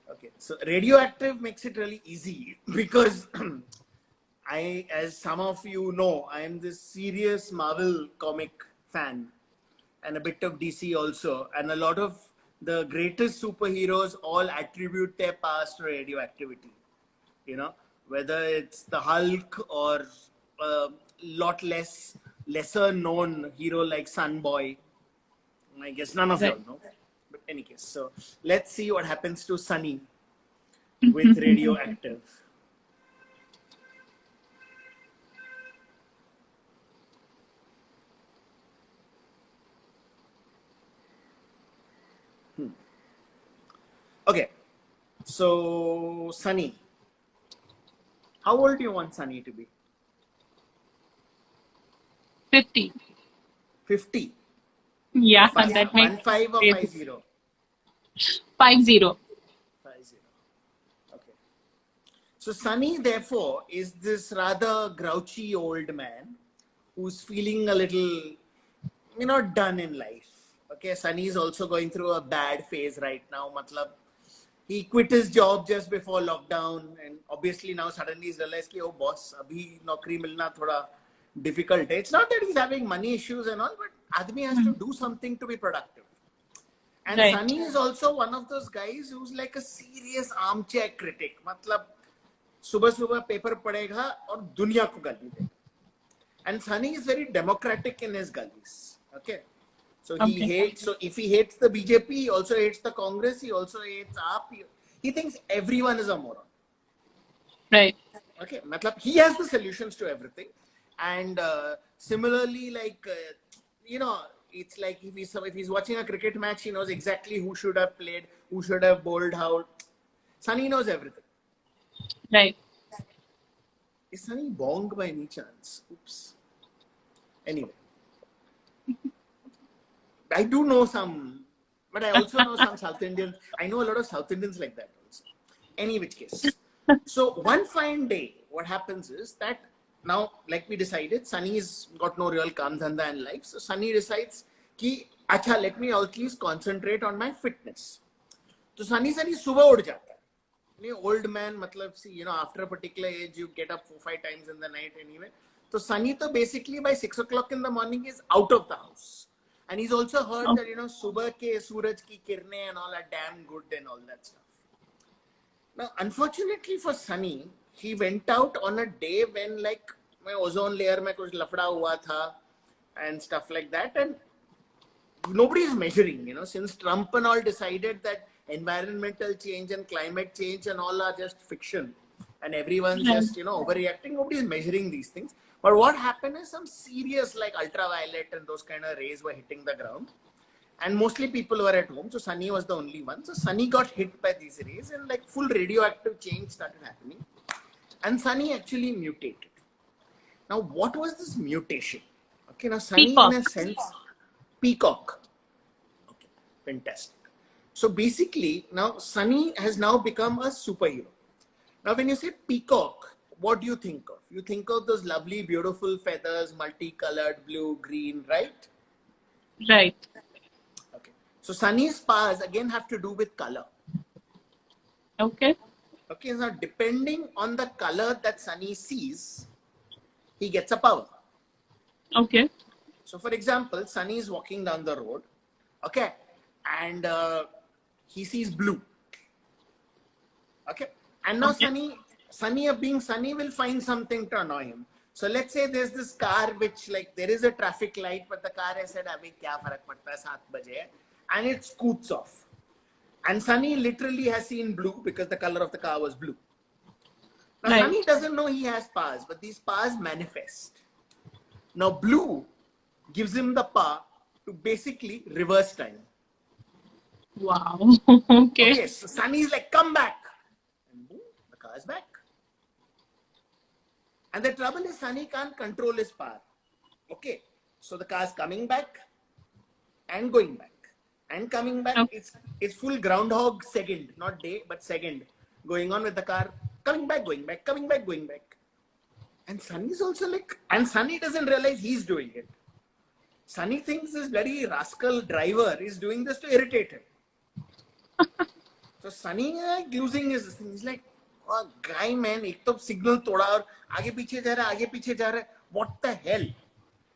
Okay, so radioactive makes it really easy because as some of you know, I am this serious Marvel comic fan and a bit of DC also. And a lot of the greatest superheroes all attribute their past to radioactivity. You know, whether it's the Hulk or a lot lesser known hero like Sunboy. I guess none of y'all Right. know. But any case, so let's see what happens to Sunny with radioactive. Okay, so Sunny, how old do you want Sunny to be? 50. 50. Yeah, Five, that one makes five or crazy. 50? 50. 50. Okay. So Sunny, therefore, is this rather grouchy old man who's feeling a little, done in life. Okay, Sunny is also going through a bad phase right now. Matlab, he quit his job just before lockdown, and obviously now suddenly he's realized कि, oh boss, abhi naukri milna thoda difficult. It's not that he's having money issues and all, but admi has to do something to be productive. And Right. Sunny is also one of those guys who's like a serious armchair critic. मतलब सुबह सुबह paper पढ़ेगा और दुनिया को गाली देगा. And Sunny is very democratic in his gullies. Okay. So he Okay. hates, so if he hates the BJP, he also hates the Congress, he also hates AAP. He thinks everyone is a moron. Right. Okay. Matlab, he has the solutions to everything. And similarly, like, it's like if he's watching a cricket match, he knows exactly who should have played, who should have bowled how. Sunny knows everything. Right. Is Sunny bong by any chance? Oops. Anyway. I do know some, but I also know some South Indians. I know a lot of South Indians like that also. Any which case. So one fine day, what happens is that now, like we decided, Sunny's got no real kam dhanda in life. So Sunny decides कि अच्छा, let me at least concentrate on my fitness. तो Sunny सुबह उठ जाता है. Old man, मतलब see, after a particular age, you get up 4-5 times in the night anyway. So Sunny to basically by 6 o'clock in the morning is out of the house. And he's also heard Oh, that, subah ke suraj ki kirne and all are damn good and all that stuff. Now, unfortunately for Sunny, he went out on a day when like my ozone layer mein kuch lafda hua tha and stuff like that. And nobody is measuring, since Trump and all decided that environmental change and climate change and all are just fiction and everyone's right. just, overreacting. Nobody is measuring these things. But what happened is some serious like ultraviolet and those kind of rays were hitting the ground. And mostly people were at home. So Sunny was the only one. So Sunny got hit by these rays and like full radioactive change started happening. And Sunny actually mutated. Now, what was this mutation? Okay, now Sunny in a Peacock. sense, peacock. Okay, fantastic. So basically, now Sunny has now become a superhero. Now, when you say peacock, what do you think of? You think of those lovely, beautiful feathers, multicolored, blue, green, right? Right. Okay. So Sunny's powers again have to do with color. Okay. Okay, so depending on the color that Sunny sees, he gets a power. Okay. So, for example, Sunny is walking down the road, okay, and he sees blue, okay, and now Okay. Sunny being Sunny will find something to annoy him. So let's say there's this car which like there is a traffic light, but the car has said, "Abhi kya farak padta hai, 7 baje hai," and it scoots off. And Sunny literally has seen blue because the color of the car was blue. Now Right. Sunny doesn't know he has powers, but these powers manifest. Now blue gives him the power to basically reverse time. Wow. Okay. Okay, so Sunny is like, come back. And boom, the car is back. And the trouble is Sunny can't control his power. Okay, so the car is coming back and going back and coming back. Okay. It's full groundhog second, not day, but second, going on with the car, coming back, going back, coming back, going back. And Sunny is also like, and Sunny doesn't realize he's doing it. Sunny thinks this bloody rascal driver is doing this to irritate him. So Sunny like losing his thing. He's like, oh, guy man, एक तो signal तोड़ा और आगे पीछे जा रहा है, आगे पीछे जा रहा है. What the hell?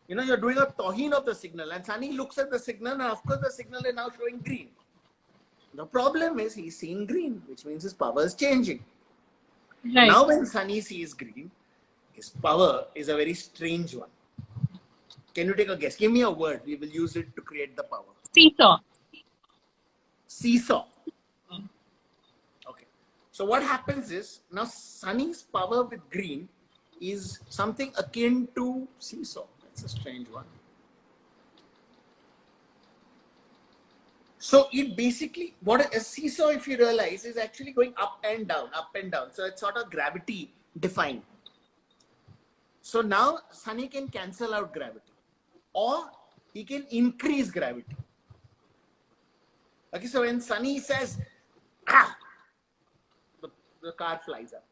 You know, you're doing a tohin of the signal. And Sunny looks at the signal, and of course the signal is now showing green. The problem is he's seeing green, which means his power is changing. Right. Now when Sunny sees green, his power is a very strange one. Can you take a guess? Give me a word. We will use it to create the power. Seesaw. Seesaw. Okay. So what happens is, now Sunny's power with green is something akin to seesaw. That's a strange one. So it basically, what a seesaw, if you realize, is actually going up and down, up and down. So it's sort of gravity defined. So now Sunny can cancel out gravity, or he can increase gravity. Okay, so when Sunny says, ah, the car flies up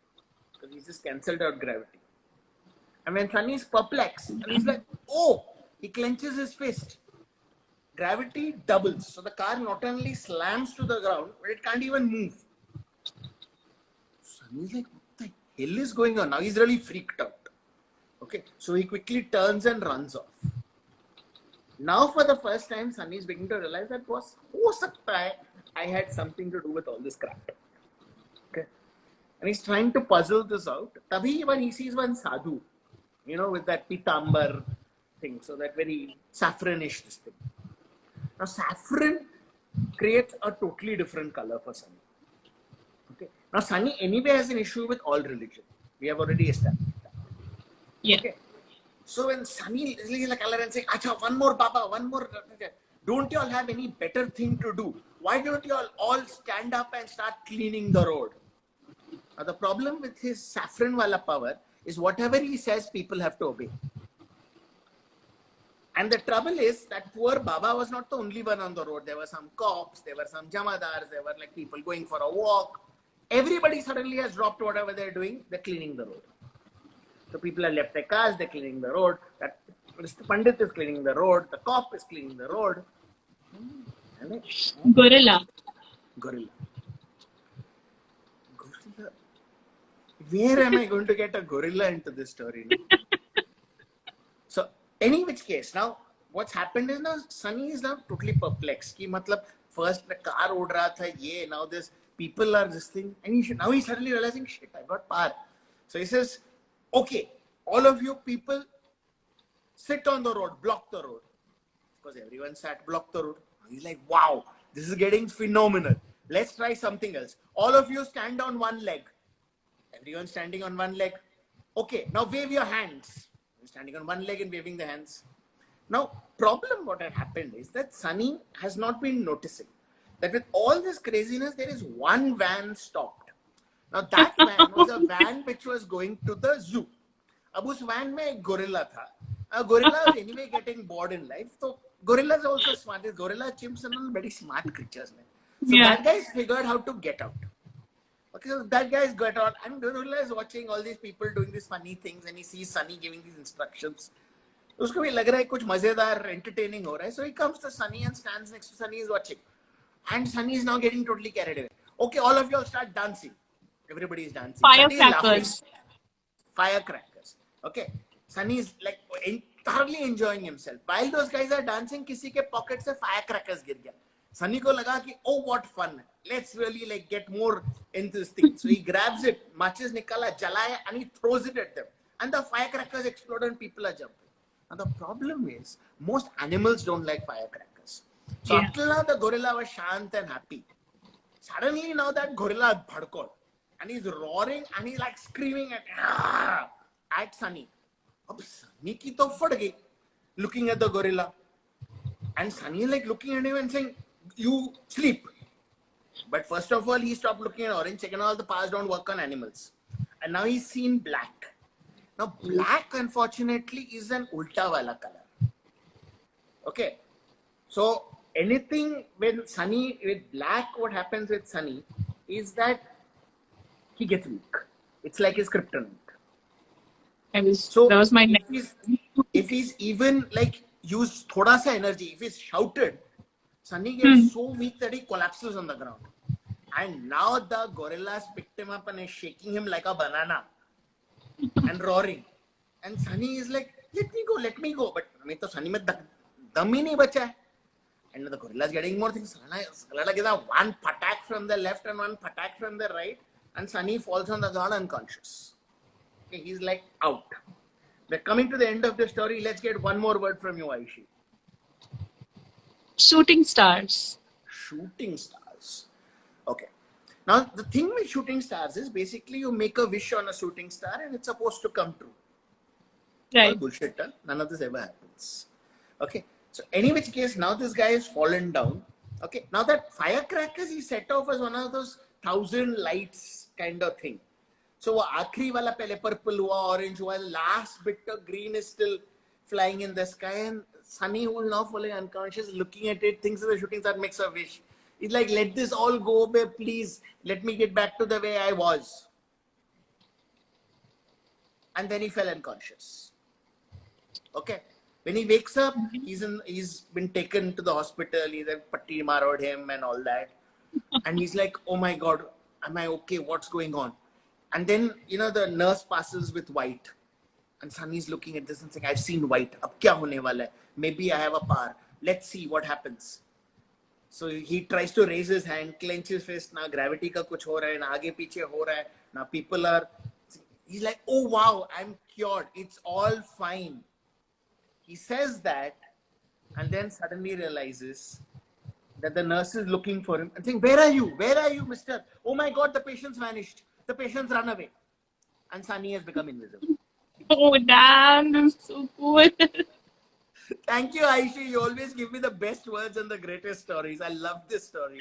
because he's just cancelled out gravity. And when Sunny is perplexed, and he's like, oh, he clenches his fist. Gravity doubles. So the car not only slams to the ground, but it can't even move. Sunny's like, what the hell is going on? Now he's really freaked out. Okay, so he quickly turns and runs off. Now for the first time, Sunny is beginning to realize that was, ho sakta hai, I had something to do with all this crap. Okay, and he's trying to puzzle this out. Tabhi when he sees one sadhu, you know, with that pitambar thing, so that very saffronish this thing. Now saffron creates a totally different color for Sunny. Okay, now Sunny anyway has an issue with all religion. We have already established that. Yeah. Okay. So when Sunny is looking at the color and saying, acha, one more Baba, one more, don't you all have any better thing to do? Why don't you all stand up and start cleaning the road? Now the problem with his saffron wala power is whatever he says, people have to obey. And the trouble is that poor Baba was not the only one on the road. There were some cops, there were some jamadars, there were like people going for a walk. Everybody suddenly has dropped whatever they're doing, they're cleaning the road. So people have left their cars, they're cleaning the road. That Mr. Pandit is cleaning the road. The cop is cleaning the road. Gorilla. Gorilla. Gorilla. Where am I going to get a gorilla into this story? So, any which case, now what's happened is now Sunny is now totally perplexed. Ki matlab, first the car ud raha tha, ye, now this people are this thing, and now he's suddenly realizing, shit, I got power. So he says, okay, all of you people sit on the road, block the road. Because everyone sat, block the road. He's like, wow, this is getting phenomenal. Let's try something else. All of you stand on one leg. Everyone standing on one leg. Okay, now wave your hands. You're standing on one leg and waving the hands. Now, problem what had happened is that Sunny has not been noticing that with all this craziness, there is one van stopped. Now that van was a van which was going to the zoo. Ab us van mein ek gorilla tha. A gorilla was anyway getting bored in life. So gorillas are also smart. This gorilla, chimps and all very smart creatures. So that guy figured how to get out. Okay, so that guy is got out. And gorilla is watching all these people doing these funny things and he sees Sunny giving these instructions. उसको भी लग रहा है कुछ मजेदार entertaining हो रहा है. So he comes to Sunny and stands next to Sunny is watching. And Sunny is now getting totally carried away. Okay, all of you all start dancing. Everybody is dancing. Firecrackers. Firecrackers. Okay. Sunny is like thoroughly enjoying himself. While those guys are dancing, किसी के pocket से firecrackers गिर गया. Sunny को लगा कि oh what fun. Let's really like get more into this thing. So he grabs it, matches निकाला, जलाया, and he throws it at them. And the firecrackers explode and people are jumping. Now the problem is most animals don't like firecrackers. So until now the gorilla was shant and happy. Suddenly now that gorilla bhadkod and he's roaring and he's like screaming at Sunny. Ab Sunny ki to fad gayi, looking at the gorilla. And Sunny is like looking at him and saying, you sleep. But first of all, he stopped looking at orange. Second of all, the powers don't work on animals. And now he's seen black. Now black, unfortunately, is an ulta wala color. Okay. So anything when Sunny with black, what happens with Sunny is that he gets weak. It's like his kryptonite. So that was my if he's even like used thoda sa energy, if he's shouted, Sunny gets so weak that he collapses on the ground. And now the gorillas picked him up and is shaking him like a banana and roaring. And Sunny is like, let me go, let me go. But Sunny mein dum hi nahi bacha hai. And the gorillas getting more things. Salada gets one patak from the left and one patak from the right. And Sunny falls on the ground unconscious. Okay, he's like out. We're coming to the end of the story. Let's get one more word from you, Aishi. Shooting stars. Shooting stars. Okay. Now, the thing with shooting stars is basically you make a wish on a shooting star and it's supposed to come true. Right. All bullshit, huh? None of this ever happens. Okay. So, any which case, now this guy has fallen down. Okay. Now, that firecrackers he set off was one of those 1,000 lights kind of thing. So, वो आखिरी वाला पहले purple हुआ, orange हुआ, last bit of green is still flying in the sky, and Sunny, who is now falling unconscious, looking at it, thinks of the shooting star, makes a wish. He's like, let this all go, babe, please. Let me get back to the way I was. And then he fell unconscious. Okay. When he wakes up, he's been taken to the hospital. He's like, patti marod him and all that. And he's like, oh my God, am I okay? What's going on? And then, the nurse passes with white. And Sunny's looking at this and saying, I've seen white. Ab kya hone wala hai? Maybe I have a power. Let's see what happens. So he tries to raise his hand, clench his fist. Now gravity ka kuch ho raha hai, na aage piche ho raha hai. Now people are, he's like, oh wow, I'm cured. It's all fine. He says that and then suddenly realizes that the nurse is looking for him and saying, where are you? Where are you, mister? Oh my God, the patient's vanished. The patient's run away. And Sunny has become invisible. Oh, damn. That's so cool. Thank you, Aishi. You always give me the best words and the greatest stories. I love this story.